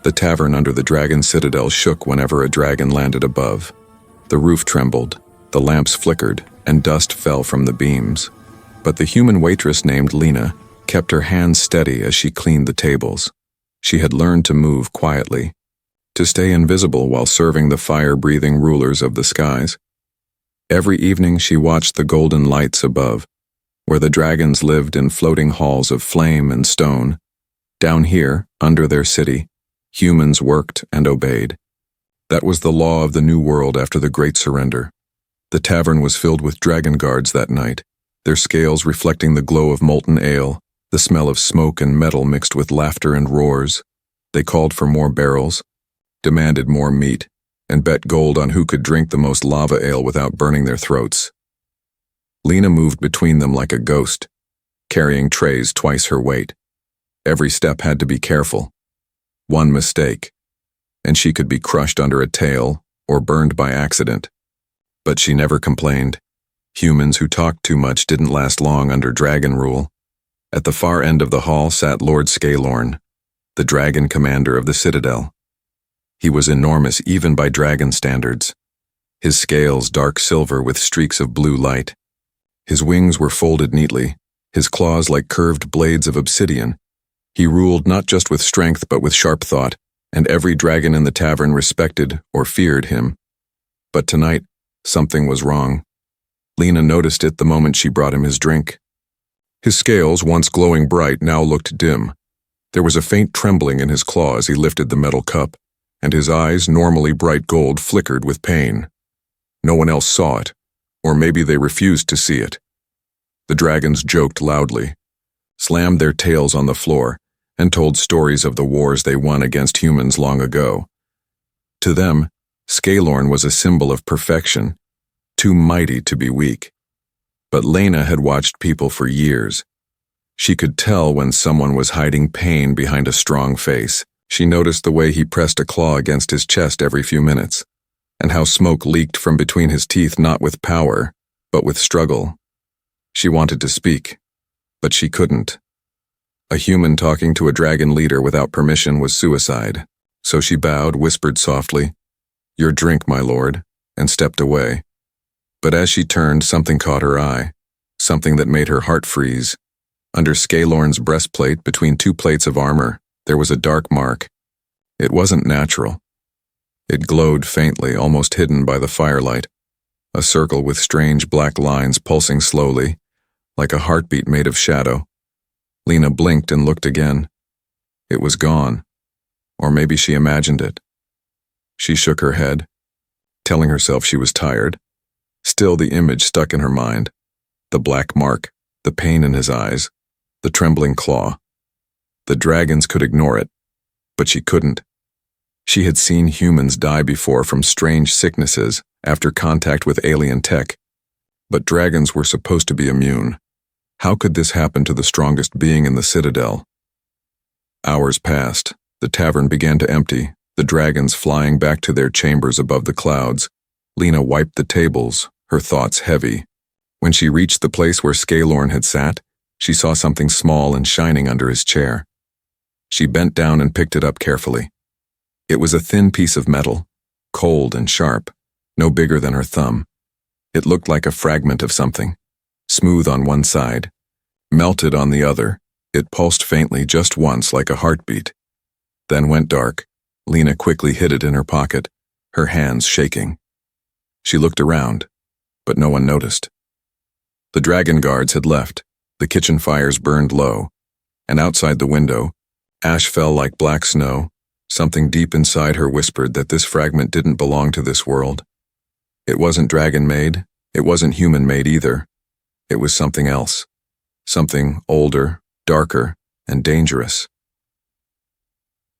The tavern under the dragon citadel shook whenever a dragon landed above. The roof trembled, the lamps flickered, and dust fell from the beams. But the human waitress named Lena kept her hands steady as she cleaned the tables. She had learned to move quietly, to stay invisible while serving the fire-breathing rulers of the skies. Every evening she watched the golden lights above, where the dragons lived in floating halls of flame and stone. Down here, under their city, humans worked and obeyed. That was the law of the New World after the Great Surrender. The tavern was filled with dragon guards that night, their scales reflecting the glow of molten ale, the smell of smoke and metal mixed with laughter and roars. They called for more barrels, demanded more meat, and bet gold on who could drink the most lava ale without burning their throats. Lena moved between them like a ghost, carrying trays twice her weight. Every step had to be careful. One mistake, and she could be crushed under a tail or burned by accident. But she never complained. Humans who talked too much didn't last long under dragon rule. At the far end of the hall sat Lord Scalorn, the dragon commander of the citadel. He was enormous even by dragon standards, his scales dark silver with streaks of blue light. His wings were folded neatly, his claws like curved blades of obsidian. He ruled not just with strength but with sharp thought, and every dragon in the tavern respected or feared him. But tonight, something was wrong. Lena noticed it the moment she brought him his drink. His scales, once glowing bright, now looked dim. There was a faint trembling in his claw as he lifted the metal cup, and his eyes, normally bright gold, flickered with pain. No one else saw it, or maybe they refused to see it. The dragons joked loudly, slammed their tails on the floor, and told stories of the wars they won against humans long ago. To them, Scalorn was a symbol of perfection, too mighty to be weak. But Lena had watched people for years. She could tell when someone was hiding pain behind a strong face. She noticed the way he pressed a claw against his chest every few minutes, and how smoke leaked from between his teeth not with power, but with struggle. She wanted to speak, but she couldn't. A human talking to a dragon leader without permission was suicide, so she bowed, whispered softly, "Your drink, my lord," and stepped away. But as she turned, something caught her eye, something that made her heart freeze. Under Scalorn's breastplate, between two plates of armor, there was a dark mark. It wasn't natural. It glowed faintly, almost hidden by the firelight, a circle with strange black lines pulsing slowly, like a heartbeat made of shadow. Lena blinked and looked again. It was gone, or maybe she imagined it. She shook her head, telling herself she was tired. Still, the image stuck in her mind. The black mark, the pain in his eyes, the trembling claw. The dragons could ignore it, but she couldn't. She had seen humans die before from strange sicknesses after contact with alien tech, but dragons were supposed to be immune. How could this happen to the strongest being in the citadel? Hours passed. The tavern began to empty, the dragons flying back to their chambers above the clouds. Lena wiped the tables, her thoughts heavy. When she reached the place where Scalorn had sat, she saw something small and shining under his chair. She bent down and picked it up carefully. It was a thin piece of metal, cold and sharp, no bigger than her thumb. It looked like a fragment of something, smooth on one side, melted on the other. It pulsed faintly just once like a heartbeat, then went dark. Lena quickly hid it in her pocket, her hands shaking. She looked around, but no one noticed. The dragon guards had left, the kitchen fires burned low, and outside the window, ash fell like black snow. Something deep inside her whispered that this fragment didn't belong to this world. It wasn't dragon-made, it wasn't human-made either. It was something else, something older, darker, and dangerous.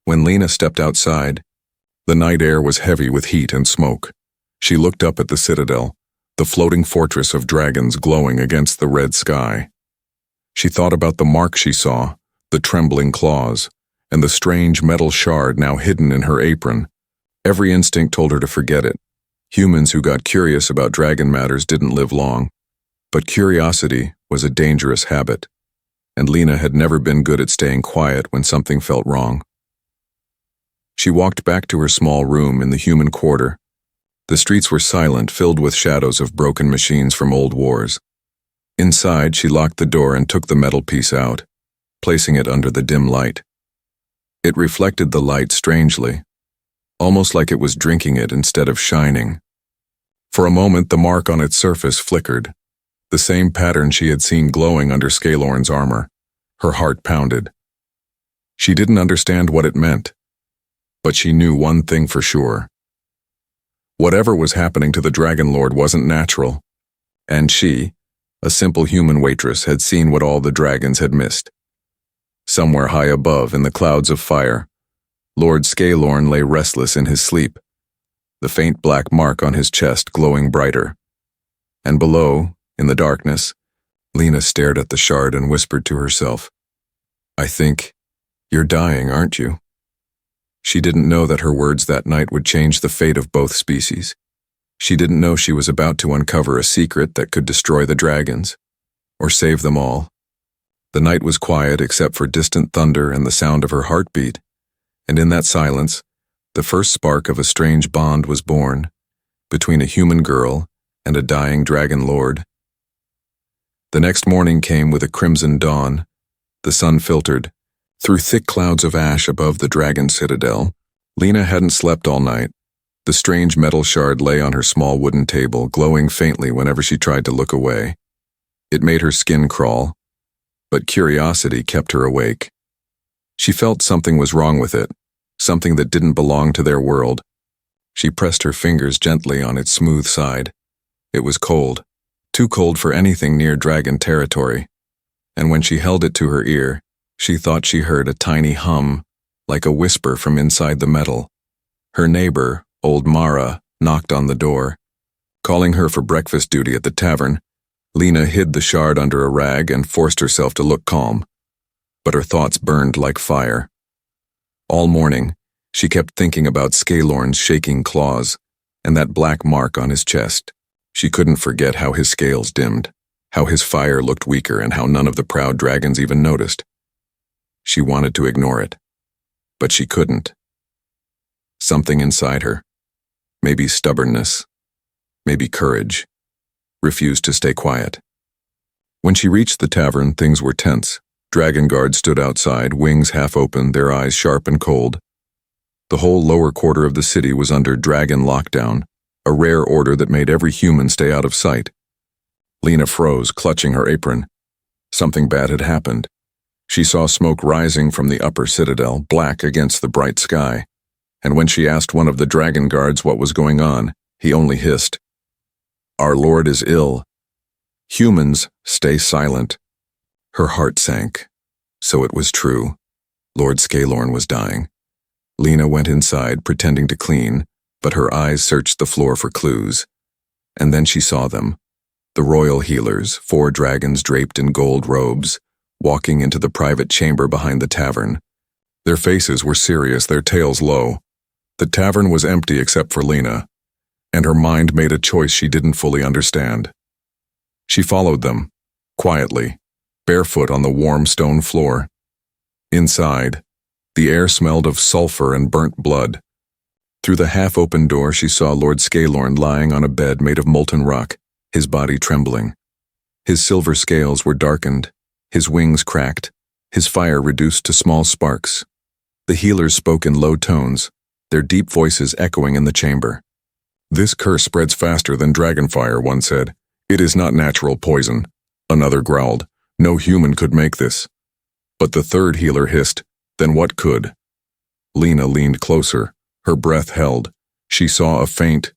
When Lena stepped outside, the night air was heavy with heat and smoke. She looked up at the citadel, the floating fortress of dragons glowing against the red sky. She thought about the mark she saw, the trembling claws, and the strange metal shard now hidden in her apron. Every instinct told her to forget it. Humans who got curious about dragon matters didn't live long. But curiosity was a dangerous habit, and Lena had never been good at staying quiet when something felt wrong. She walked back to her small room in the human quarter. The streets were silent, filled with shadows of broken machines from old wars. Inside, she locked the door and took the metal piece out, placing it under the dim light. It reflected the light strangely, almost like it was drinking it instead of shining. For a moment, the mark on its surface flickered, the same pattern she had seen glowing under Scalorn's armor. Her heart pounded. She didn't understand what it meant, but she knew one thing for sure. Whatever was happening to the Dragon Lord wasn't natural, and she, a simple human waitress, had seen what all the dragons had missed. Somewhere high above, in the clouds of fire, Lord Scalorn lay restless in his sleep, the faint black mark on his chest glowing brighter. And below, in the darkness, Lena stared at the shard and whispered to herself, "I think you're dying, aren't you?" She didn't know that her words that night would change the fate of both species. She didn't know she was about to uncover a secret that could destroy the dragons, or save them all. The night was quiet except for distant thunder and the sound of her heartbeat, and in that silence, the first spark of a strange bond was born, between a human girl and a dying dragon lord. The next morning came with a crimson dawn. The sun filtered through thick clouds of ash above the dragon citadel. Lena hadn't slept all night. The strange metal shard lay on her small wooden table, glowing faintly whenever she tried to look away. It made her skin crawl, but curiosity kept her awake. She felt something was wrong with it, something that didn't belong to their world. She pressed her fingers gently on its smooth side. It was cold, too cold for anything near dragon territory, and when she held it to her ear, she thought she heard a tiny hum, like a whisper from inside the metal. Her neighbor, old Mara, knocked on the door, calling her for breakfast duty at the tavern. Lena hid the shard under a rag and forced herself to look calm, but her thoughts burned like fire. All morning, she kept thinking about Scalorn's shaking claws and that black mark on his chest. She couldn't forget how his scales dimmed, how his fire looked weaker, and how none of the proud dragons even noticed. She wanted to ignore it, but she couldn't. Something inside her, maybe stubbornness, maybe courage, refused to stay quiet. When she reached the tavern, things were tense. Dragon guards stood outside, wings half open, their eyes sharp and cold. The whole lower quarter of the city was under dragon lockdown, a rare order that made every human stay out of sight. Lena froze, clutching her apron. Something bad had happened. She saw smoke rising from the upper citadel, black against the bright sky, and when she asked one of the dragon guards what was going on, he only hissed, "Our lord is ill. Humans, stay silent." Her heart sank. So it was true. Lord Scalorn was dying. Lena went inside, pretending to clean, but her eyes searched the floor for clues. And then she saw them. The royal healers, 4 dragons draped in gold robes, walking into the private chamber behind the tavern. Their faces were serious, their tails low. The tavern was empty except for Lena, and her mind made a choice she didn't fully understand. She followed them, quietly, barefoot on the warm stone floor. Inside, the air smelled of sulfur and burnt blood. Through the half-open door, she saw Lord Scalorn lying on a bed made of molten rock, his body trembling. His silver scales were darkened, his wings cracked, his fire reduced to small sparks. The healers spoke in low tones, their deep voices echoing in the chamber. "This curse spreads faster than dragonfire," one said. "It is not natural poison." Another growled, "No human could make this." But the third healer hissed, "Then what could?" Lena leaned closer, her breath held. She saw a faint,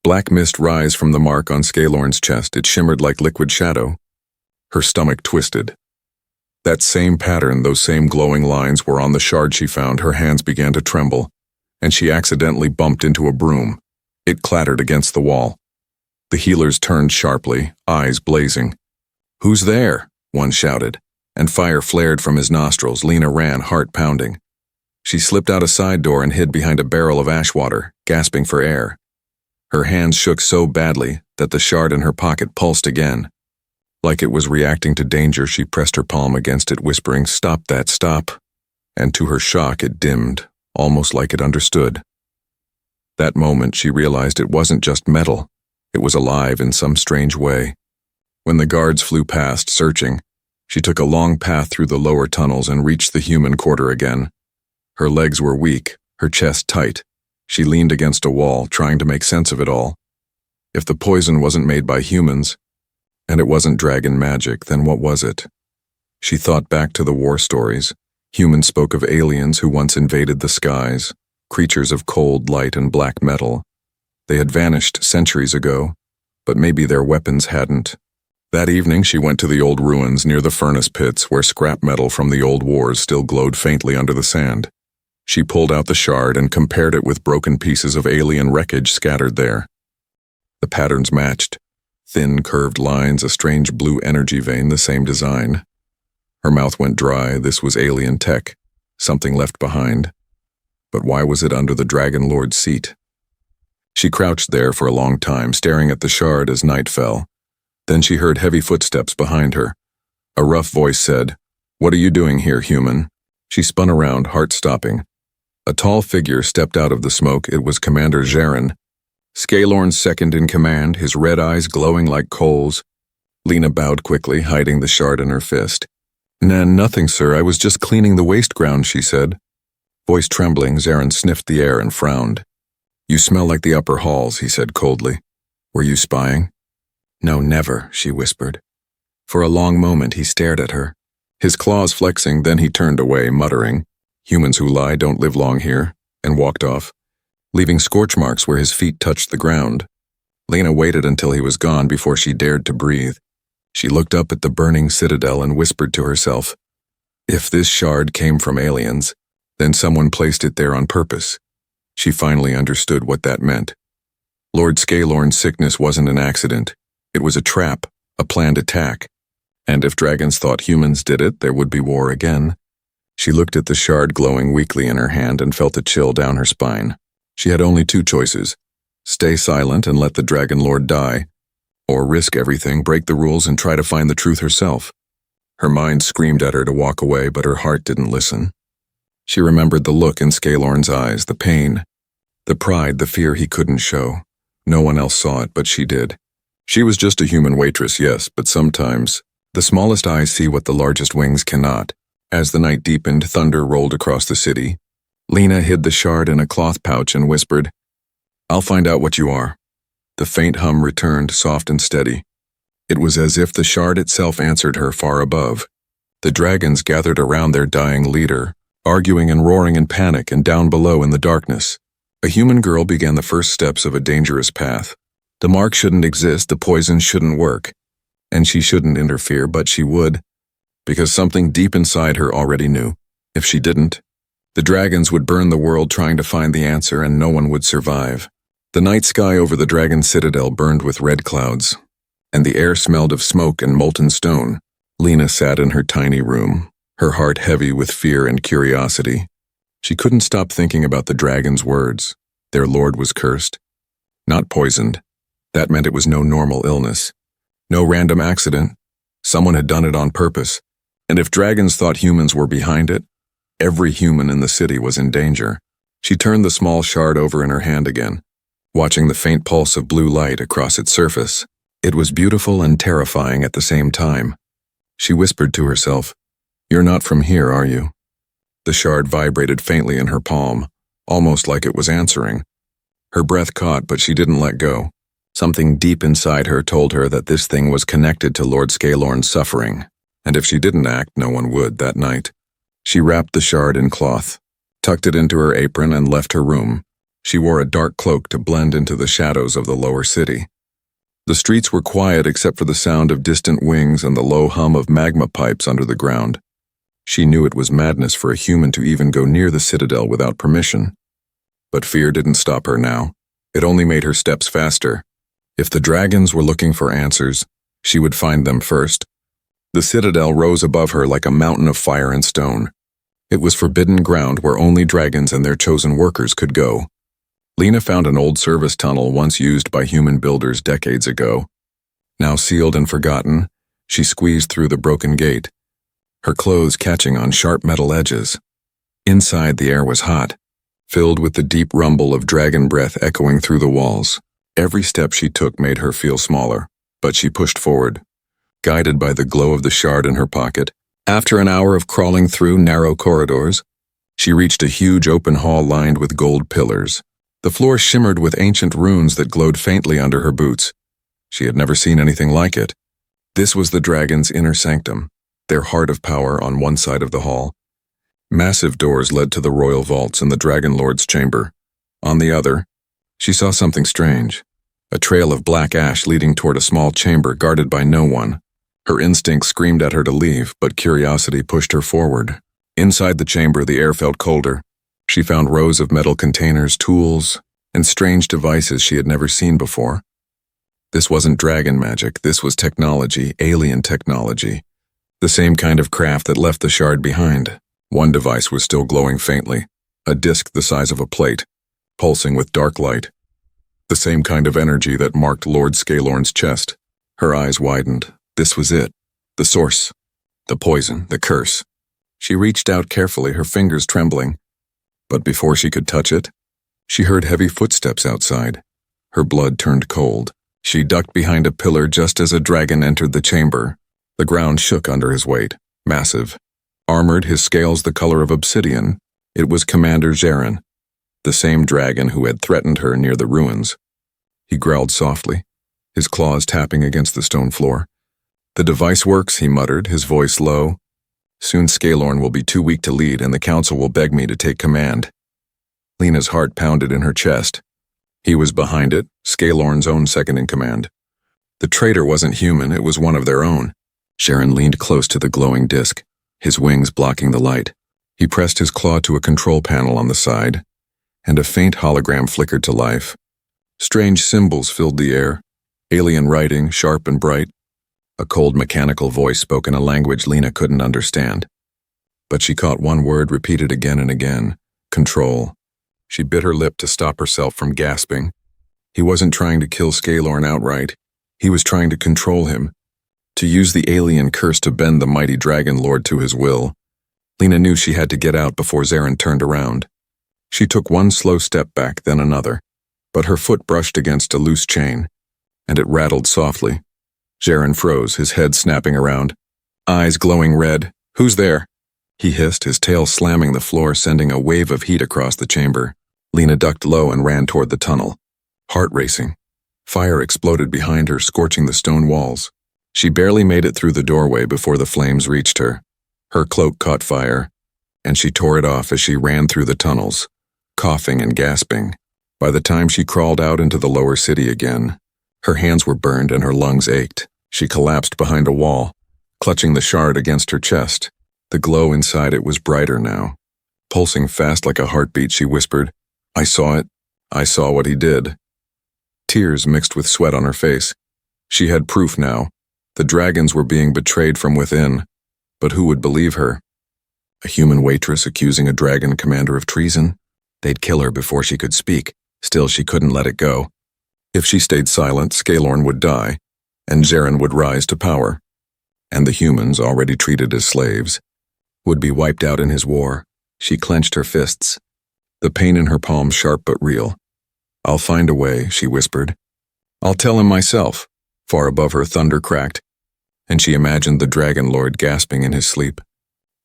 black mist rise from the mark on Scalorn's chest. It shimmered like liquid shadow. Her stomach twisted. That same pattern, those same glowing lines were on the shard she found. Her hands began to tremble, and she accidentally bumped into a broom. It clattered against the wall. The healers turned sharply, eyes blazing. "Who's there?" one shouted, and fire flared from his nostrils. Lena ran, heart pounding. She slipped out a side door and hid behind a barrel of ash water, gasping for air. Her hands shook so badly that the shard in her pocket pulsed again. Like it was reacting to danger, she pressed her palm against it, whispering, "Stop that, stop." And to her shock, it dimmed, almost like it understood. That moment she realized it wasn't just metal, it was alive in some strange way. When the guards flew past, searching, she took a long path through the lower tunnels and reached the human quarter again. Her legs were weak, her chest tight. She leaned against a wall, trying to make sense of it all. If the poison wasn't made by humans, and it wasn't dragon magic, then what was it? She thought back to the war stories. Humans spoke of aliens who once invaded the skies, creatures of cold light and black metal. They had vanished centuries ago, but maybe their weapons hadn't. That evening she went to the old ruins near the furnace pits where scrap metal from the old wars still glowed faintly under the sand. She pulled out the shard and compared it with broken pieces of alien wreckage scattered there. The patterns matched. Thin, curved lines, a strange blue energy vein, the same design. Her mouth went dry. This was alien tech, something left behind. But why was it under the Dragon Lord's seat? She crouched there for a long time, staring at the shard as night fell. Then she heard heavy footsteps behind her. A rough voice said, "What are you doing here, human?" She spun around, heart stopping. A tall figure stepped out of the smoke. It was Commander Zarin, Scalorn's second in command, his red eyes glowing like coals. Lena bowed quickly, hiding the shard in her fist. Nothing, sir. I was just cleaning the waste ground," she said. Voice trembling, Zarin sniffed the air and frowned. "You smell like the upper halls," he said coldly. "Were you spying?" "No, never," she whispered. For a long moment he stared at her, his claws flexing, then he turned away, muttering, "Humans who lie don't live long here," and walked off, leaving scorch marks where his feet touched the ground. Lena waited until he was gone before she dared to breathe. She looked up at the burning citadel and whispered to herself, "If this shard came from aliens, then someone placed it there on purpose." She finally understood what that meant. Lord Scalorn's sickness wasn't an accident. It was a trap, a planned attack. And if dragons thought humans did it, there would be war again. She looked at the shard glowing weakly in her hand and felt a chill down her spine. She had only two choices: stay silent and let the Dragon Lord die, or risk everything, break the rules, and try to find the truth herself. Her mind screamed at her to walk away, but her heart didn't listen. She remembered the look in Scalorn's eyes, the pain, the pride, the fear he couldn't show. No one else saw it, but she did. She was just a human waitress, yes, but sometimes the smallest eyes see what the largest wings cannot. As the night deepened, thunder rolled across the city. Lena hid the shard in a cloth pouch and whispered, "I'll find out what you are." The faint hum returned, soft and steady. It was as if the shard itself answered her far above. The dragons gathered around their dying leader, arguing and roaring in panic, and down below in the darkness, a human girl began the first steps of a dangerous path. The mark shouldn't exist, the poison shouldn't work, and she shouldn't interfere, but she would, because something deep inside her already knew. If she didn't, the dragons would burn the world trying to find the answer, and no one would survive. The night sky over the dragon citadel burned with red clouds, and the air smelled of smoke and molten stone. Lena sat in her tiny room, her heart heavy with fear and curiosity. She couldn't stop thinking about the dragon's words. Their lord was cursed, not poisoned. That meant it was no normal illness, no random accident. Someone had done it on purpose, and if dragons thought humans were behind it, every human in the city was in danger. She turned the small shard over in her hand again, watching the faint pulse of blue light across its surface. It was beautiful and terrifying at the same time. She whispered to herself, "You're not from here, are you?" The shard vibrated faintly in her palm, almost like it was answering. Her breath caught, but she didn't let go. Something deep inside her told her that this thing was connected to Lord Scalorn's suffering, and if she didn't act, no one would that night. She wrapped the shard in cloth, tucked it into her apron, and left her room. She wore a dark cloak to blend into the shadows of the lower city. The streets were quiet except for the sound of distant wings and the low hum of magma pipes under the ground. She knew it was madness for a human to even go near the citadel without permission. But fear didn't stop her now. It only made her steps faster. If the dragons were looking for answers, she would find them first. The citadel rose above her like a mountain of fire and stone. It was forbidden ground where only dragons and their chosen workers could go. Lena found an old service tunnel once used by human builders decades ago. Now sealed and forgotten, she squeezed through the broken gate, her clothes catching on sharp metal edges. Inside, the air was hot, filled with the deep rumble of dragon breath echoing through the walls. Every step she took made her feel smaller, but she pushed forward, guided by the glow of the shard in her pocket. After an hour of crawling through narrow corridors, she reached a huge open hall lined with gold pillars. The floor shimmered with ancient runes that glowed faintly under her boots. She had never seen anything like it. This was the dragon's inner sanctum, their heart of power on one side of the hall. Massive doors led to the royal vaults and the Dragon Lord's chamber. On the other, she saw something strange, a trail of black ash leading toward a small chamber guarded by no one. Her instinct screamed at her to leave, but curiosity pushed her forward. Inside the chamber, the air felt colder. She found rows of metal containers, tools, and strange devices she had never seen before. This wasn't dragon magic, this was technology, alien technology. The same kind of craft that left the shard behind. One device was still glowing faintly, a disk the size of a plate, pulsing with dark light. The same kind of energy that marked Lord Scalorn's chest. Her eyes widened. This was it. The source. The poison. The curse. She reached out carefully, her fingers trembling. But before she could touch it, she heard heavy footsteps outside. Her blood turned cold. She ducked behind a pillar just as a dragon entered the chamber. The ground shook under his weight. Massive. Armored, his scales the color of obsidian, it was Commander Zarin, the same dragon who had threatened her near the ruins. He growled softly, his claws tapping against the stone floor. "The device works," he muttered, his voice low. "Soon Scalorn will be too weak to lead, and the council will beg me to take command." Lena's heart pounded in her chest. He was behind it, Scalorn's own second-in-command. The traitor wasn't human, it was one of their own. Zarin leaned close to the glowing disk, his wings blocking the light. He pressed his claw to a control panel on the side, and a faint hologram flickered to life. Strange symbols filled the air, alien writing, sharp and bright. A cold mechanical voice spoke in a language Lena couldn't understand. But she caught one word repeated again and again: control. She bit her lip to stop herself from gasping. He wasn't trying to kill Scalorn outright. He was trying to control him, to use the alien curse to bend the mighty Dragon Lord to his will. Lena knew she had to get out before Zarin turned around. She took one slow step back, then another, but her foot brushed against a loose chain, and it rattled softly. Zarin froze, his head snapping around, eyes glowing red. "Who's there?" he hissed, his tail slamming the floor, sending a wave of heat across the chamber. Lena ducked low and ran toward the tunnel, heart racing. Fire exploded behind her, scorching the stone walls. She barely made it through the doorway before the flames reached her. Her cloak caught fire, and she tore it off as she ran through the tunnels, coughing and gasping. By the time she crawled out into the lower city again, her hands were burned and her lungs ached. She collapsed behind a wall, clutching the shard against her chest. The glow inside it was brighter now. Pulsing fast like a heartbeat, she whispered, "I saw it. I saw what he did." Tears mixed with sweat on her face. She had proof now. The dragons were being betrayed from within. But who would believe her? A human waitress accusing a dragon commander of treason? They'd kill her before she could speak. Still, she couldn't let it go. If she stayed silent, Scalorn would die, and Zarin would rise to power. And the humans, already treated as slaves, would be wiped out in his war. She clenched her fists, the pain in her palms sharp but real. "I'll find a way," she whispered. "I'll tell him myself." Far above her, thunder cracked, and she imagined the Dragon Lord gasping in his sleep,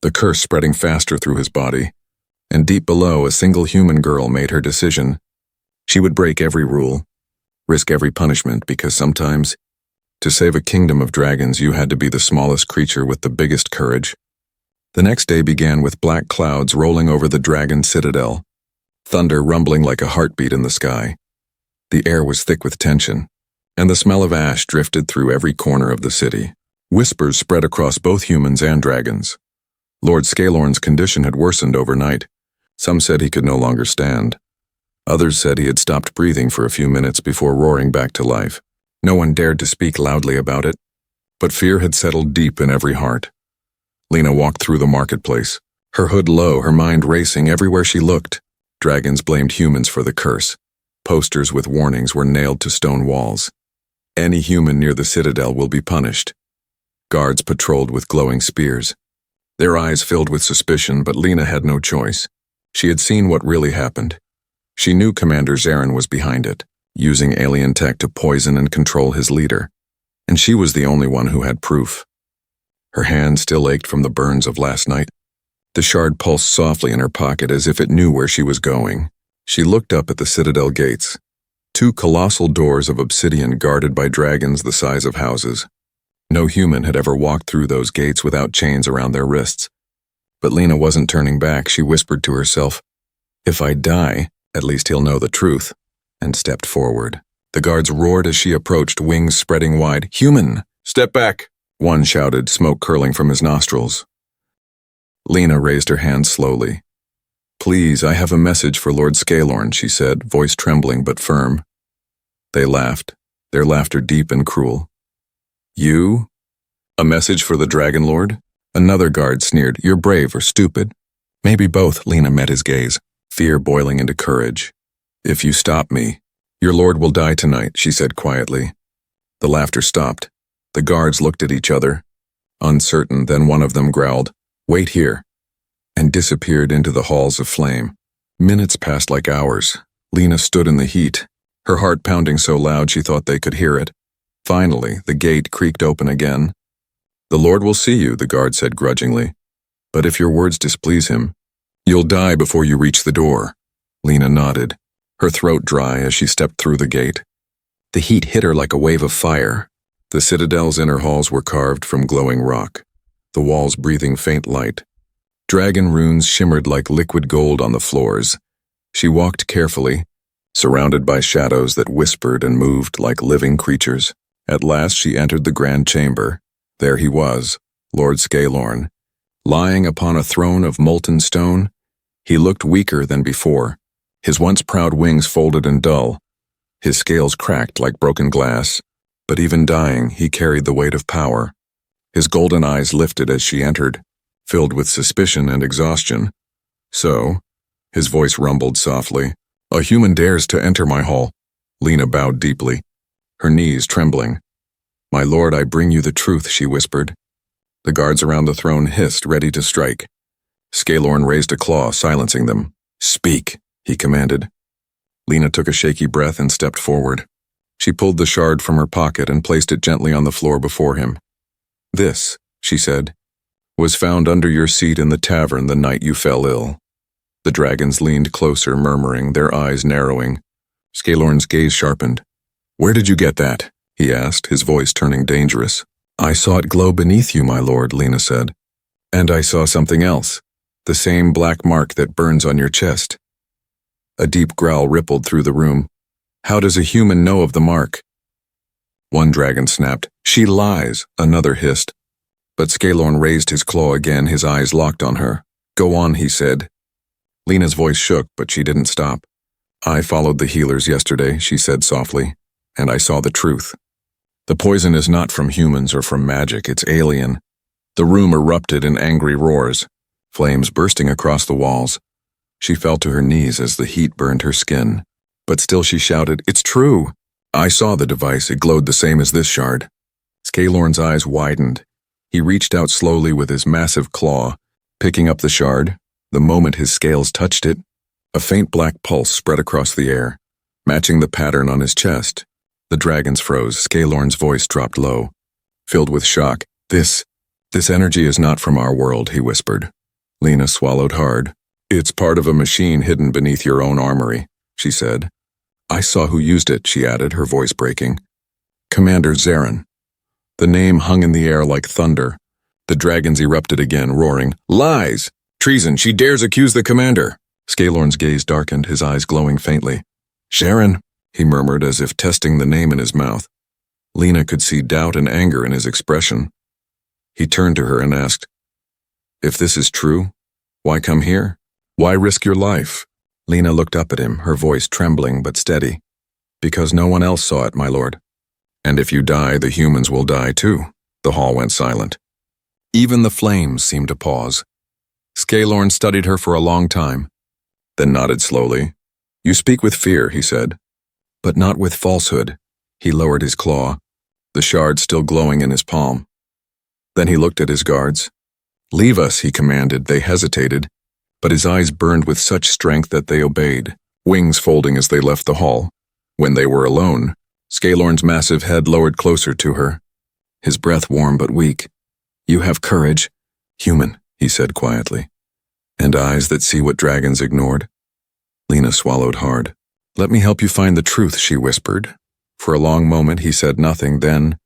the curse spreading faster through his body. And deep below, a single human girl made her decision. She would break every rule, risk every punishment, because sometimes, to save a kingdom of dragons, you had to be the smallest creature with the biggest courage. The next day began with black clouds rolling over the dragon citadel, thunder rumbling like a heartbeat in the sky. The air was thick with tension, and the smell of ash drifted through every corner of the city. Whispers spread across both humans and dragons. Lord Scalorn's condition had worsened overnight. Some said he could no longer stand. Others said he had stopped breathing for a few minutes before roaring back to life. No one dared to speak loudly about it, but fear had settled deep in every heart. Lena walked through the marketplace, her hood low, her mind racing everywhere she looked. Dragons blamed humans for the curse. Posters with warnings were nailed to stone walls. Any human near the citadel will be punished. Guards patrolled with glowing spears. Their eyes filled with suspicion, but Lena had no choice. She had seen what really happened. She knew Commander Zarin was behind it, using alien tech to poison and control his leader, and she was the only one who had proof. Her hand still ached from the burns of last night. The shard pulsed softly in her pocket as if it knew where she was going. She looked up at the Citadel gates, two colossal doors of obsidian guarded by dragons the size of houses. No human had ever walked through those gates without chains around their wrists. But Lena wasn't turning back. She whispered to herself, "If I die, at least he'll know the truth," and stepped forward. The guards roared as she approached, wings spreading wide. "Human! Step back!" one shouted, smoke curling from his nostrils. Lena raised her hand slowly. "Please, I have a message for Lord Scalorn," she said, voice trembling but firm. They laughed, their laughter deep and cruel. "You? A message for the Dragon Lord?" Another guard sneered. "You're brave or stupid." "Maybe both." Lena met his gaze, fear boiling into courage. "If you stop me, your lord will die tonight," she said quietly. The laughter stopped. The guards looked at each other, uncertain. Then one of them growled, "Wait here," and disappeared into the halls of flame. Minutes passed like hours. Lena stood in the heat, her heart pounding so loud she thought they could hear it. Finally, the gate creaked open again. "The Lord will see you," the guard said grudgingly. "But if your words displease him, you'll die before you reach the door." Lena nodded, her throat dry as she stepped through the gate. The heat hit her like a wave of fire. The Citadel's inner halls were carved from glowing rock, the walls breathing faint light. Dragon runes shimmered like liquid gold on the floors. She walked carefully, surrounded by shadows that whispered and moved like living creatures. At last she entered the grand chamber. There he was, Lord Scalorn, lying upon a throne of molten stone. He looked weaker than before, his once proud wings folded and dull, his scales cracked like broken glass. But even dying, he carried the weight of power. His golden eyes lifted as she entered, filled with suspicion and exhaustion. "So," his voice rumbled softly, "a human dares to enter my hall." Lena bowed deeply, her knees trembling. "My lord, I bring you the truth," she whispered. The guards around the throne hissed, ready to strike. Scalorn raised a claw, silencing them. "Speak," he commanded. Lena took a shaky breath and stepped forward. She pulled the shard from her pocket and placed it gently on the floor before him. "This," she said, "was found under your seat in the tavern the night you fell ill." The dragons leaned closer, murmuring, their eyes narrowing. Scalorn's gaze sharpened. "Where did you get that?" he asked, his voice turning dangerous. "I saw it glow beneath you, my lord," Lena said. "And I saw something else, the same black mark that burns on your chest." A deep growl rippled through the room. "How does a human know of the mark?" One dragon snapped. "She lies," another hissed. But Scalorn raised his claw again, his eyes locked on her. "Go on," he said. Lena's voice shook, but she didn't stop. "I followed the healers yesterday," she said softly, "and I saw the truth. The poison is not from humans or from magic, it's alien." The room erupted in angry roars, flames bursting across the walls. She fell to her knees as the heat burned her skin. But still she shouted, "It's true! I saw the device, it glowed the same as this shard." Scalorn's eyes widened. He reached out slowly with his massive claw, picking up the shard. The moment his scales touched it, a faint black pulse spread across the air, matching the pattern on his chest. The dragons froze. Scalorn's voice dropped low, filled with shock. This energy is not from our world," he whispered. Lena swallowed hard. "It's part of a machine hidden beneath your own armory," she said. "I saw who used it," she added, her voice breaking. "Commander Zarin." The name hung in the air like thunder. The dragons erupted again, roaring, "Lies! Treason! She dares accuse the commander!" Scalorn's gaze darkened, his eyes glowing faintly. "Zarin," he murmured as if testing the name in his mouth. Lena could see doubt and anger in his expression. He turned to her and asked, "If this is true, why come here? Why risk your life?" Lena looked up at him, her voice trembling but steady. "Because no one else saw it, my lord. And if you die, the humans will die too." The hall went silent. Even the flames seemed to pause. Scalorn studied her for a long time, then nodded slowly. "You speak with fear," he said, "but not with falsehood." He lowered his claw, the shard still glowing in his palm. Then he looked at his guards. "Leave us," he commanded. They hesitated. but his eyes burned with such strength that they obeyed, wings folding as they left the hall. When they were alone, Scalorn's massive head lowered closer to her, his breath warm but weak. "You have courage, human," he said quietly. "And eyes that see what dragons ignored." Lena swallowed hard. "Let me help you find the truth," she whispered. For a long moment he said nothing, then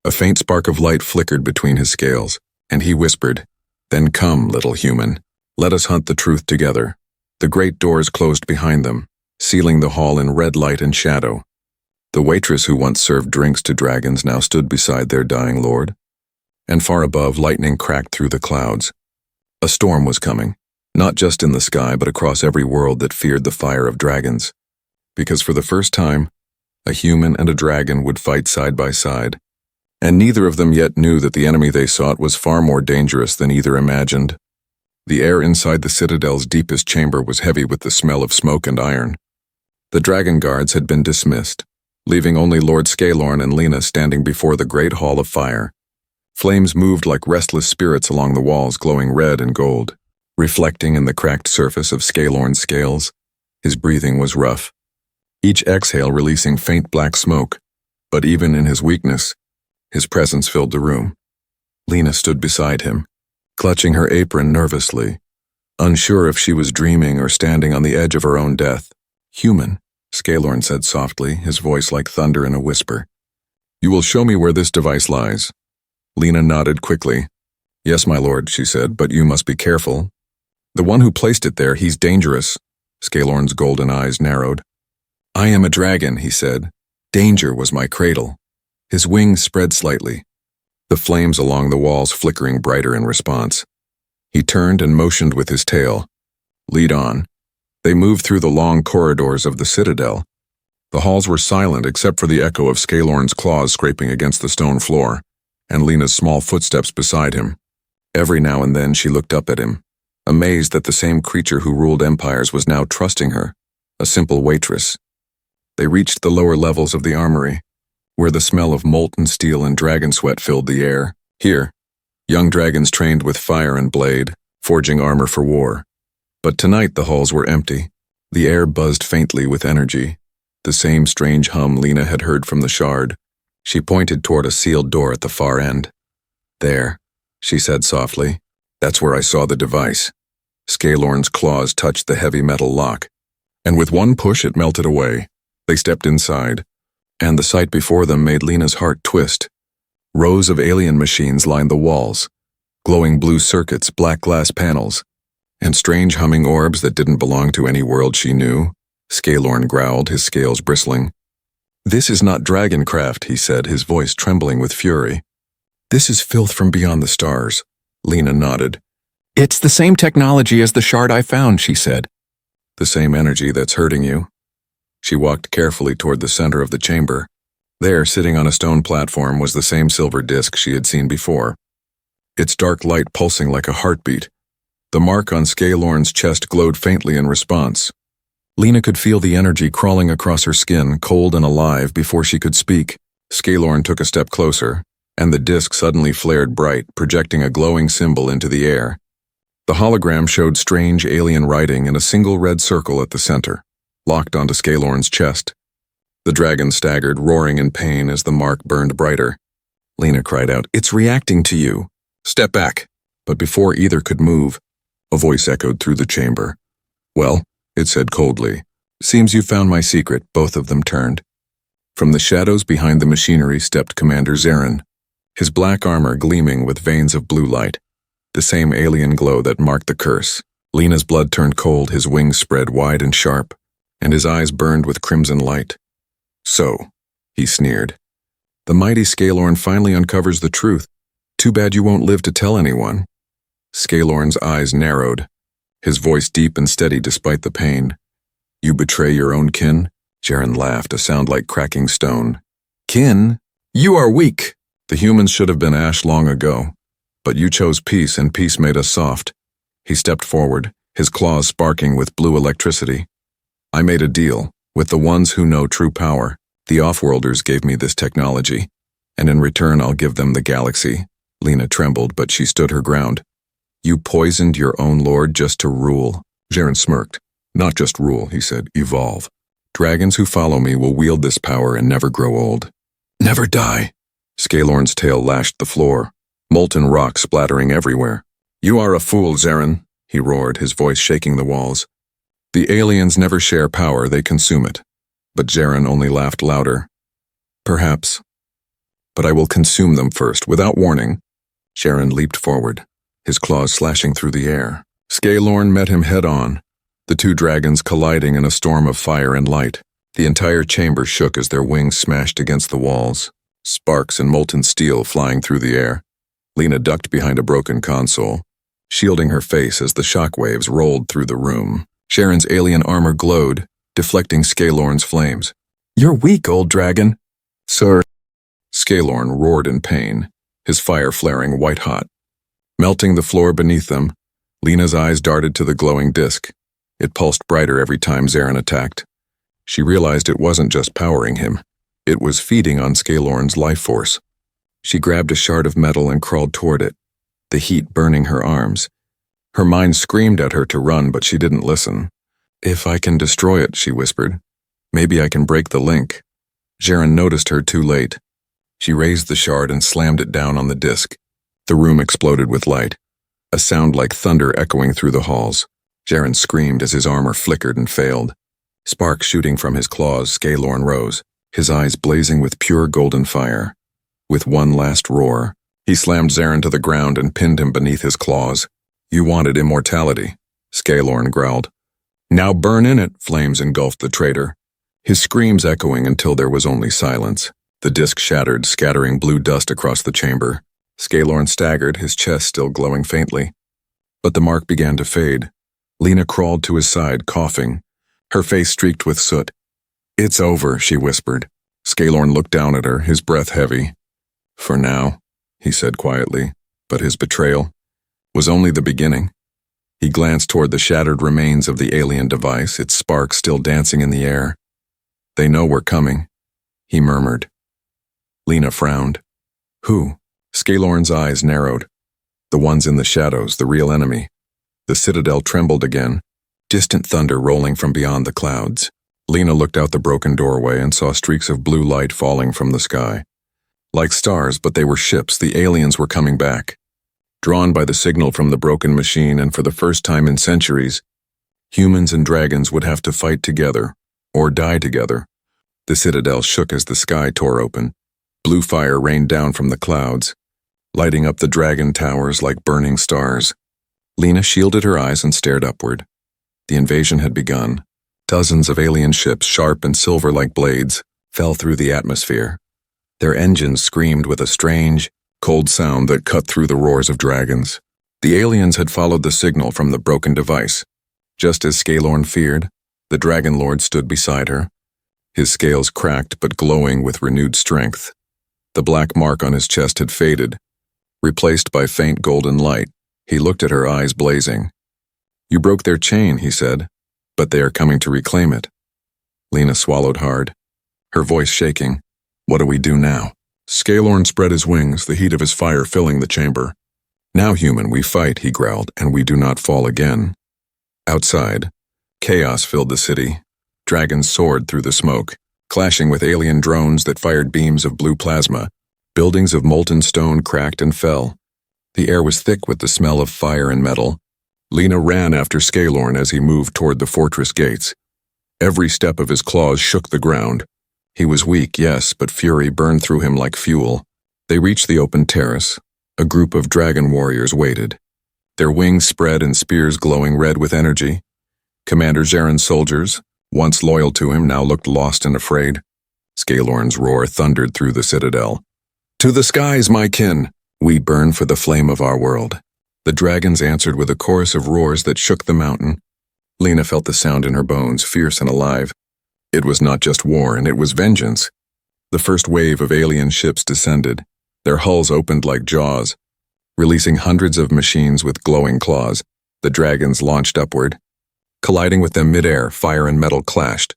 a faint spark of light flickered between his scales, and he whispered, "Then come, little human. Let us hunt the truth together." The great doors closed behind them, sealing the hall in red light and shadow. The waitress who once served drinks to dragons now stood beside their dying lord. And far above, lightning cracked through the clouds. A storm was coming, not just in the sky but across every world that feared the fire of dragons. Because for the first time, a human and a dragon would fight side by side, and neither of them yet knew that the enemy they sought was far more dangerous than either imagined. The air inside the citadel's deepest chamber was heavy with the smell of smoke and iron. The dragon guards had been dismissed, leaving only Lord Scalorn and Lena standing before the great hall of fire. Flames moved like restless spirits along the walls, glowing red and gold, reflecting in the cracked surface of Scalorn's scales. His breathing was rough, each exhale releasing faint black smoke, but even in his weakness, his presence filled the room. Lena stood beside him, clutching her apron nervously, unsure if she was dreaming or standing on the edge of her own death. "Human," Scalorn said softly, his voice like thunder in a whisper. "You will show me where this device lies." Lena nodded quickly. "Yes, my lord," she said, "but you must be careful. The one who placed it there, he's dangerous." Scalorn's golden eyes narrowed. "I am a dragon," he said. "Danger was my cradle." His wings spread slightly, the flames along the walls flickering brighter in response. He turned and motioned with his tail. "Lead on." They moved through the long corridors of the citadel. The halls were silent except for the echo of Scalorn's claws scraping against the stone floor, and Lena's small footsteps beside him. Every now and then she looked up at him, amazed that the same creature who ruled empires was now trusting her, a simple waitress. They reached the lower levels of the armory, where the smell of molten steel and dragon sweat filled the air. Here, young dragons trained with fire and blade, forging armor for war. But tonight the halls were empty. The air buzzed faintly with energy, the same strange hum Lena had heard from the shard. She pointed toward a sealed door at the far end. "There," she said softly. "That's where I saw the device." Scalorn's claws touched the heavy metal lock, and with one push it melted away. They stepped inside, and the sight before them made Lena's heart twist. Rows of alien machines lined the walls, glowing blue circuits, black glass panels, and strange humming orbs that didn't belong to any world she knew. Scalorn growled, his scales bristling. "This is not dragoncraft," he said, his voice trembling with fury. "This is filth from beyond the stars." Lena nodded. "It's the same technology as the shard I found," she said. "The same energy that's hurting you." She walked carefully toward the center of the chamber. There, sitting on a stone platform, was the same silver disc she had seen before, its dark light pulsing like a heartbeat. The mark on Scalorn's chest glowed faintly in response. Lena could feel the energy crawling across her skin, cold and alive, before she could speak. Scalorn took a step closer, and the disc suddenly flared bright, projecting a glowing symbol into the air. The hologram showed strange alien writing in a single red circle at the center, locked onto Scalorn's chest. The dragon staggered, roaring in pain as the mark burned brighter. Lena cried out, "It's reacting to you. Step back." But before either could move, a voice echoed through the chamber. "Well," it said coldly, "seems you found my secret." Both of them turned. From the shadows behind the machinery stepped Commander Zarin, his black armor gleaming with veins of blue light, the same alien glow that marked the curse. Lena's blood turned cold, his wings spread wide and sharp, and his eyes burned with crimson light. "So," he sneered, "the mighty Scalorn finally uncovers the truth. Too bad you won't live to tell anyone." Scalorn's eyes narrowed, his voice deep and steady despite the pain. "You betray your own kin?" Zarin laughed, a sound like cracking stone. "Kin? You are weak. The humans should have been ash long ago. But you chose peace, and peace made us soft." He stepped forward, his claws sparking with blue electricity. "I made a deal with the ones who know true power. The Offworlders gave me this technology, and in return I'll give them the galaxy." Lena trembled, but she stood her ground. You poisoned your own lord just to rule. Jaren smirked. Not just rule, he said, evolve. Dragons who follow me will wield this power and never grow old. Never die. Scalorn's tail lashed the floor, molten rock splattering everywhere. You are a fool, Jaren, he roared, his voice shaking the walls. The aliens never share power, they consume it. But Jaren only laughed louder. Perhaps. But I will consume them first, without warning. Jaren leaped forward, his claws slashing through the air. Scalorn met him head-on, the two dragons colliding in a storm of fire and light. The entire chamber shook as their wings smashed against the walls, sparks and molten steel flying through the air. Lena ducked behind a broken console, shielding her face as the shockwaves rolled through the room. Jaren's alien armor glowed, deflecting Scalorn's flames. You're weak, old dragon. Sir. Scalorn roared in pain, his fire flaring white-hot. Melting the floor beneath them, Lena's eyes darted to the glowing disk. It pulsed brighter every time Jaren attacked. She realized it wasn't just powering him. It was feeding on Scalorn's life force. She grabbed a shard of metal and crawled toward it, the heat burning her arms. Her mind screamed at her to run, but she didn't listen. If I can destroy it, she whispered. Maybe I can break the link. Jaren noticed her too late. She raised the shard and slammed it down on the disk. The room exploded with light, a sound like thunder echoing through the halls. Jaren screamed as his armor flickered and failed. Sparks shooting from his claws, Scalorn rose, his eyes blazing with pure golden fire. With one last roar, he slammed Jaren to the ground and pinned him beneath his claws. You wanted immortality, Scalorn growled. Now burn in it, flames engulfed the traitor, his screams echoing until there was only silence. The disk shattered, scattering blue dust across the chamber. Scalorn staggered, his chest still glowing faintly. But the mark began to fade. Lena crawled to his side, coughing, her face streaked with soot. It's over, she whispered. Scalorn looked down at her, his breath heavy. For now, he said quietly, but his betrayal was only the beginning. He glanced toward the shattered remains of the alien device, its sparks still dancing in the air. They know we're coming, he murmured. Lena frowned. Who? Scalorn's eyes narrowed. The ones in the shadows, the real enemy. The citadel trembled again, distant thunder rolling from beyond the clouds. Lena looked out the broken doorway and saw streaks of blue light falling from the sky. Like stars, but they were ships, the aliens were coming back. Drawn by the signal from the broken machine, and for the first time in centuries, humans and dragons would have to fight together, or die together. The citadel shook as the sky tore open. Blue fire rained down from the clouds, lighting up the dragon towers like burning stars. Lena shielded her eyes and stared upward. The invasion had begun. Dozens of alien ships, sharp and silver like blades, fell through the atmosphere. Their engines screamed with a strange, cold sound that cut through the roars of dragons. The aliens had followed the signal from the broken device. Just as Scalorn feared, the Dragon Lord stood beside her, his scales cracked but glowing with renewed strength. The black mark on his chest had faded, replaced by faint golden light. He looked at her, eyes blazing. You broke their chain, he said, but they are coming to reclaim it. Lena swallowed hard, her voice shaking. What do we do now? Scalorn spread his wings, the heat of his fire filling the chamber. Now, human, we fight, he growled, and we do not fall again. Outside, chaos filled the city. Dragons soared through the smoke, clashing with alien drones that fired beams of blue plasma. Buildings of molten stone cracked and fell. The air was thick with the smell of fire and metal. Lena ran after Scalorn as he moved toward the fortress gates. Every step of his claws shook the ground. He was weak, yes, but fury burned through him like fuel. They reached the open terrace. A group of dragon warriors waited, their wings spread and spears glowing red with energy. Commander Jaren's soldiers, once loyal to him, now looked lost and afraid. Scalorn's roar thundered through the citadel. To the skies, my kin! We burn for the flame of our world. The dragons answered with a chorus of roars that shook the mountain. Lena felt the sound in her bones, fierce and alive. It was not just war, and it was vengeance. The first wave of alien ships descended. Their hulls opened like jaws, releasing hundreds of machines with glowing claws. The dragons launched upward. Colliding with them midair, fire and metal clashed.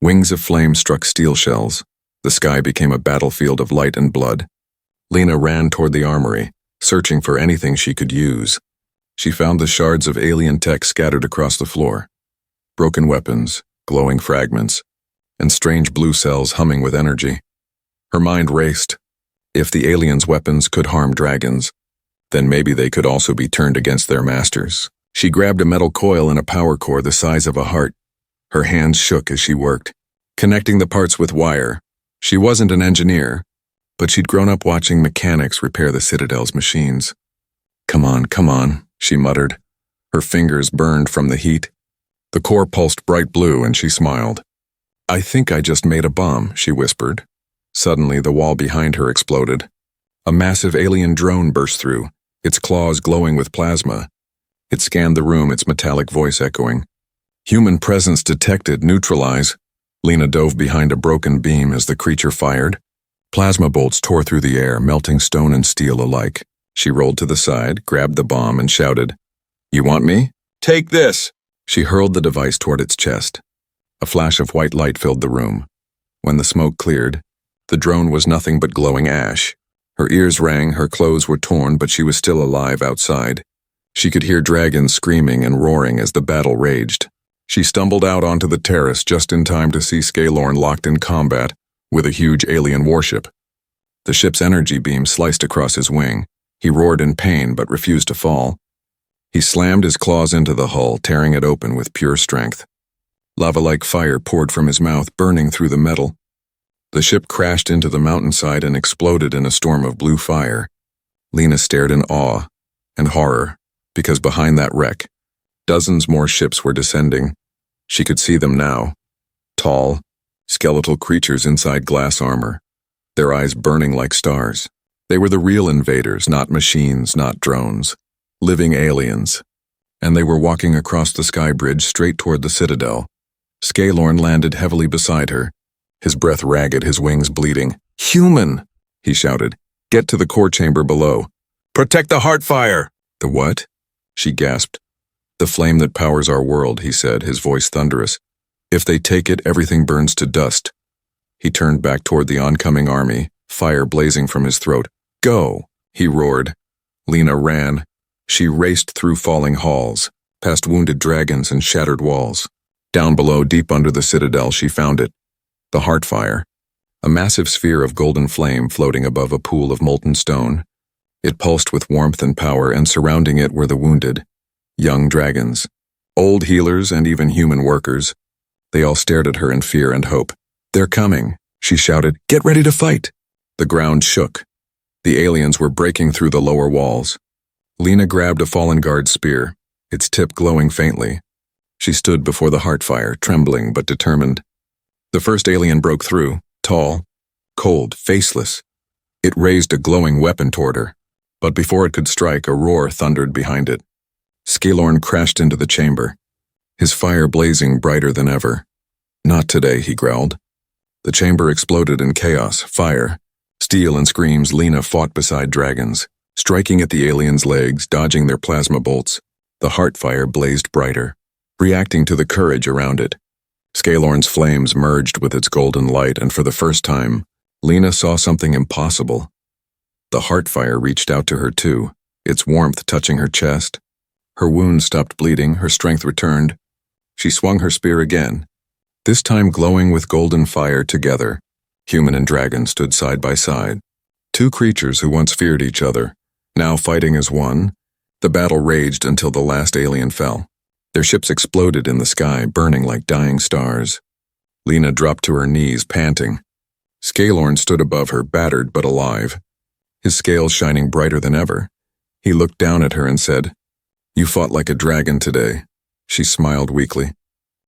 Wings of flame struck steel shells. The sky became a battlefield of light and blood. Lena ran toward the armory, searching for anything she could use. She found the shards of alien tech scattered across the floor. Broken weapons, glowing fragments, and strange blue cells humming with energy. Her mind raced. If the aliens' weapons could harm dragons, then maybe they could also be turned against their masters. She grabbed a metal coil and a power core the size of a heart. Her hands shook as she worked, connecting the parts with wire. She wasn't an engineer, but she'd grown up watching mechanics repair the Citadel's machines. Come on, she muttered. Her fingers burned from the heat. The core pulsed bright blue and she smiled. I think I just made a bomb, she whispered. Suddenly, the wall behind her exploded. A massive alien drone burst through, its claws glowing with plasma. It scanned the room, its metallic voice echoing. Human presence detected, neutralize. Lena dove behind a broken beam as the creature fired. Plasma bolts tore through the air, melting stone and steel alike. She rolled to the side, grabbed the bomb, and shouted, "You want me? Take this!" She hurled the device toward its chest. A flash of white light filled the room. When the smoke cleared, the drone was nothing but glowing ash. Her ears rang, her clothes were torn, but she was still alive outside. She could hear dragons screaming and roaring as the battle raged. She stumbled out onto the terrace just in time to see Scalorn locked in combat with a huge alien warship. The ship's energy beam sliced across his wing. He roared in pain but refused to fall. He slammed his claws into the hull, tearing it open with pure strength. Lava-like fire poured from his mouth, burning through the metal. The ship crashed into the mountainside and exploded in a storm of blue fire. Lena stared in awe and horror, because behind that wreck, dozens more ships were descending. She could see them now. Tall, skeletal creatures inside glass armor, their eyes burning like stars. They were the real invaders, not machines, not drones. Living aliens. And they were walking across the sky bridge straight toward the Citadel. Scalorn landed heavily beside her, his breath ragged, his wings bleeding. "Human!" he shouted. "Get to the core chamber below. Protect the Heartfire!" "The what?" she gasped. "The flame that powers our world," he said, his voice thunderous. "If they take it, everything burns to dust." He turned back toward the oncoming army, fire blazing from his throat. "Go!" he roared. Lena ran. She raced through falling halls, past wounded dragons and shattered walls. Down below, deep under the Citadel, she found it. The Heartfire, a massive sphere of golden flame floating above a pool of molten stone. It pulsed with warmth and power, and surrounding it were the wounded, young dragons, old healers and even human workers. They all stared at her in fear and hope. "They're coming," she shouted. "Get ready to fight." The ground shook. The aliens were breaking through the lower walls. Lena grabbed a fallen guard's spear, its tip glowing faintly. She stood before the Heartfire, trembling but determined. The first alien broke through, tall, cold, faceless. It raised a glowing weapon toward her, but before it could strike, a roar thundered behind it. Scalorn crashed into the chamber, his fire blazing brighter than ever. "Not today," he growled. The chamber exploded in chaos, fire, steel and screams. Lena fought beside dragons, striking at the aliens' legs, dodging their plasma bolts. The Heartfire blazed brighter, reacting to the courage around it. Scalorn's flames merged with its golden light, and for the first time, Lena saw something impossible. The Heartfire reached out to her too, its warmth touching her chest. Her wound stopped bleeding, her strength returned. She swung her spear again, this time glowing with golden fire. Together, human and dragon stood side by side. Two creatures who once feared each other, now fighting as one. The battle raged until the last alien fell. Their ships exploded in the sky, burning like dying stars. Lena dropped to her knees, panting. Scalorn stood above her, battered but alive, his scales shining brighter than ever. He looked down at her and said, "You fought like a dragon today." She smiled weakly.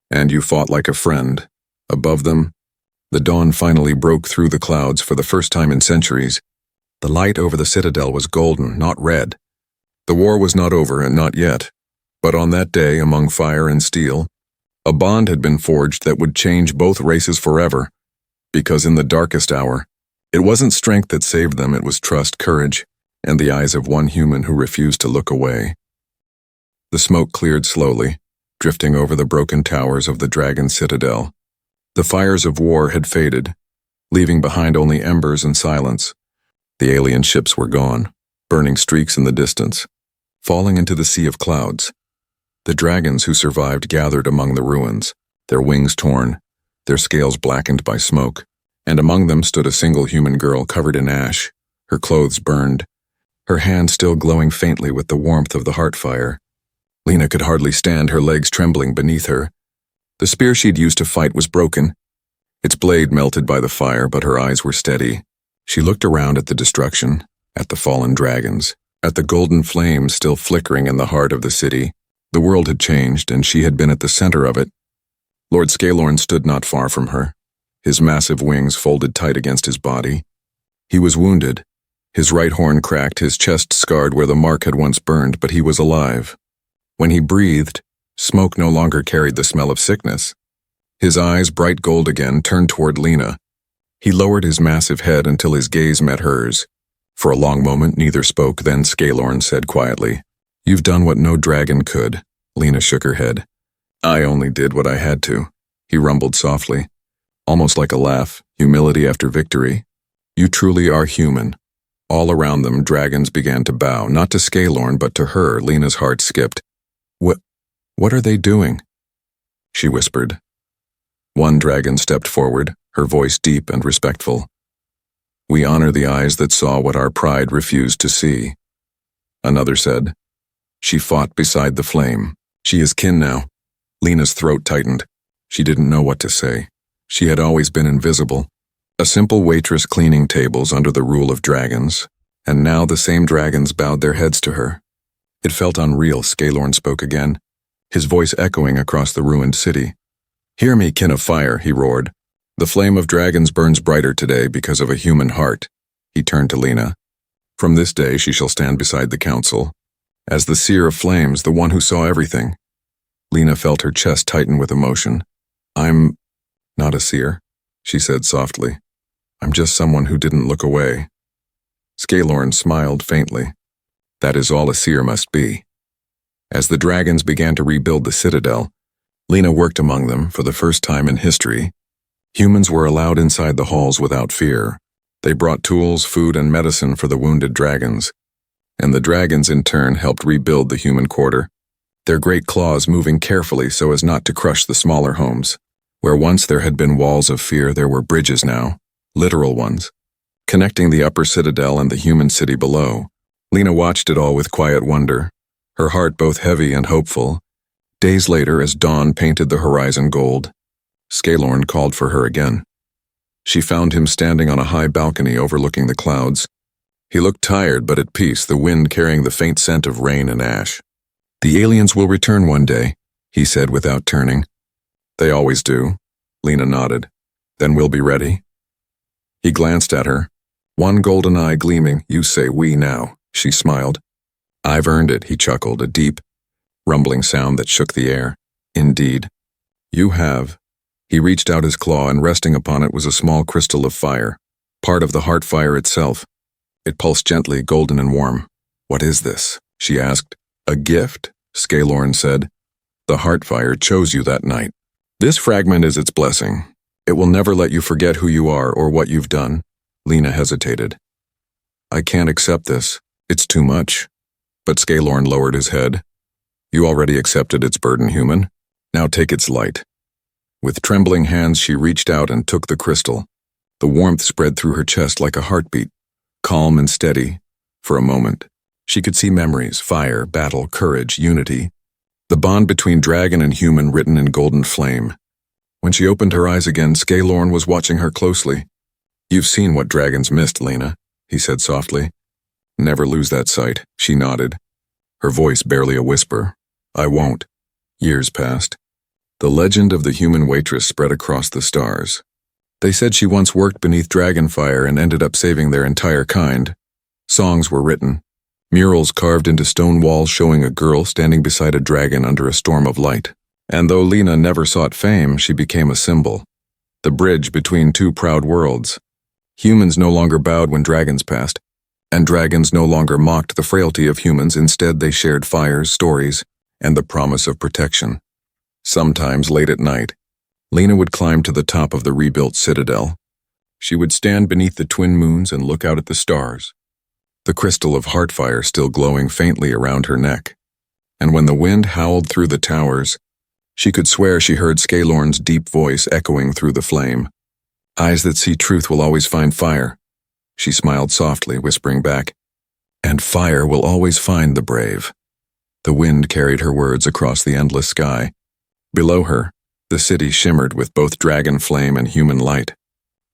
"And you fought like a friend." Above them, the dawn finally broke through the clouds for the first time in centuries. The light over the Citadel was golden, not red. The war was not over, and not yet. But on that day, among fire and steel, a bond had been forged that would change both races forever. Because in the darkest hour, it wasn't strength that saved them, it was trust, courage, and the eyes of one human who refused to look away. The smoke cleared slowly, drifting over the broken towers of the Dragon Citadel. The fires of war had faded, leaving behind only embers and silence. The alien ships were gone, burning streaks in the distance. falling into the sea of clouds. The dragons who survived gathered among the ruins, their wings torn, their scales blackened by smoke, and among them stood a single human girl covered in ash, her clothes burned, her hand still glowing faintly with the warmth of the heart fire. Lena could hardly stand, her legs trembling beneath her. The spear she'd used to fight was broken, its blade melted by the fire, but her eyes were steady. She looked around at the destruction, at the fallen dragons, at the golden flames still flickering in the heart of the city. The world had changed, and she had been at the center of it. Lord Scalorn stood not far from her, his massive wings folded tight against his body. He was wounded, his right horn cracked, his chest scarred where the mark had once burned, but he was alive. When he breathed, smoke no longer carried the smell of sickness. His eyes, bright gold again, turned toward Lena. He lowered his massive head until his gaze met hers. For a long moment neither spoke, then Scalorn said quietly, "You've done what no dragon could." Lena shook her head. "I only did what I had to," he rumbled softly, almost like a laugh, humility after victory. "You truly are human." All around them, dragons began to bow, not to Scalorn, but to her. Lena's heart skipped. What are they doing?" she whispered. One dragon stepped forward, her voice deep and respectful. "We honor the eyes that saw what our pride refused to see." Another said, "She fought beside the flame. She is kin now." Lena's throat tightened. She didn't know what to say. She had always been invisible. A simple waitress cleaning tables under the rule of dragons, and now the same dragons bowed their heads to her. It felt unreal. Scalorn spoke again, his voice echoing across the ruined city. "Hear me, kin of fire," he roared. "The flame of dragons burns brighter today because of a human heart." He turned to Lena. "From this day she shall stand beside the council, as the seer of flames, the one who saw everything." Lena felt her chest tighten with emotion. "I'm not a seer," she said softly. "I'm just someone who didn't look away." Scalorn smiled faintly. "That is all a seer must be." As the dragons began to rebuild the citadel, Lena worked among them for the first time in history. Humans were allowed inside the halls without fear. They brought tools, food, and medicine for the wounded dragons, and the dragons in turn helped rebuild the human quarter, their great claws moving carefully so as not to crush the smaller homes. Where once there had been walls of fear, there were bridges now, literal ones, connecting the upper citadel and the human city below. Lena watched it all with quiet wonder, her heart both heavy and hopeful. Days later, as dawn painted the horizon gold, Scalorn called for her again. She found him standing on a high balcony overlooking the clouds. He looked tired but at peace, the wind carrying the faint scent of rain and ash. "The aliens will return one day," he said without turning. "They always do," Lena nodded. "Then we'll be ready." He glanced at her, one golden eye gleaming. "You say we now," she smiled. "I've earned it," he chuckled, a deep, rumbling sound that shook the air. "Indeed." "You have." He reached out his claw, and resting upon it was a small crystal of fire, part of the heart fire itself. It pulsed gently, golden and warm. "What is this?" she asked. "A gift," Scalorn said. "The heart fire chose you that night. This fragment is its blessing. It will never let you forget who you are or what you've done." Lena hesitated. "I can't accept this. It's too much." But Scalorn lowered his head. "You already accepted its burden, human. Now take its light." With trembling hands she reached out and took the crystal. The warmth spread through her chest like a heartbeat, calm and steady. For a moment, she could see memories, fire, battle, courage, unity. The bond between dragon and human written in golden flame. When she opened her eyes again, Scalorn was watching her closely. "You've seen what dragons missed, Lena," he said softly. "Never lose that sight," she nodded, her voice barely a whisper. "I won't." Years passed. The legend of the human waitress spread across the stars. They said she once worked beneath dragon fire and ended up saving their entire kind. Songs were written, murals carved into stone walls showing a girl standing beside a dragon under a storm of light. And though Lena never sought fame, she became a symbol, the bridge between two proud worlds. Humans no longer bowed when dragons passed, and dragons no longer mocked the frailty of humans. Instead, they shared fires, stories, and the promise of protection. Sometimes, late at night, Lena would climb to the top of the rebuilt citadel. She would stand beneath the twin moons and look out at the stars. the crystal of heartfire still glowing faintly around her neck. And when the wind howled through the towers, she could swear she heard Scalorn's deep voice echoing through the flame. "Eyes that see truth will always find fire." She smiled softly, whispering back, "And fire will always find the brave." The wind carried her words across the endless sky. Below her, the city shimmered with both dragon flame and human light.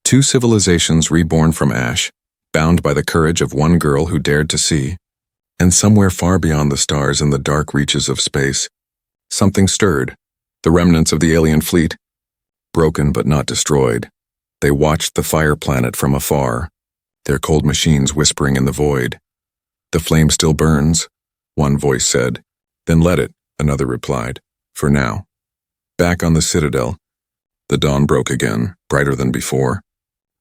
Two civilizations reborn from ash, bound by the courage of one girl who dared to see. And somewhere far beyond the stars in the dark reaches of space, something stirred, the remnants of the alien fleet. Broken but not destroyed, they watched the fire planet from afar, their cold machines whispering in the void. "The flame still burns," one voice said. "Then let it," another replied, "for now." Back on the Citadel, the dawn broke again, brighter than before.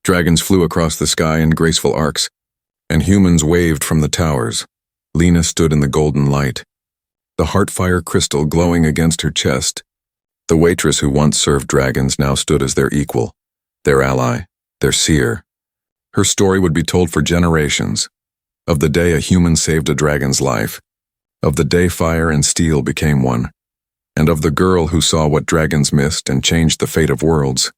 Dragons flew across the sky in graceful arcs, and humans waved from the towers. Lena stood in the golden light, the heartfire crystal glowing against her chest. The waitress who once served dragons now stood as their equal, their ally, their seer. Her story would be told for generations, of the day a human saved a dragon's life, of the day fire and steel became one, and of the girl who saw what dragons missed and changed the fate of worlds.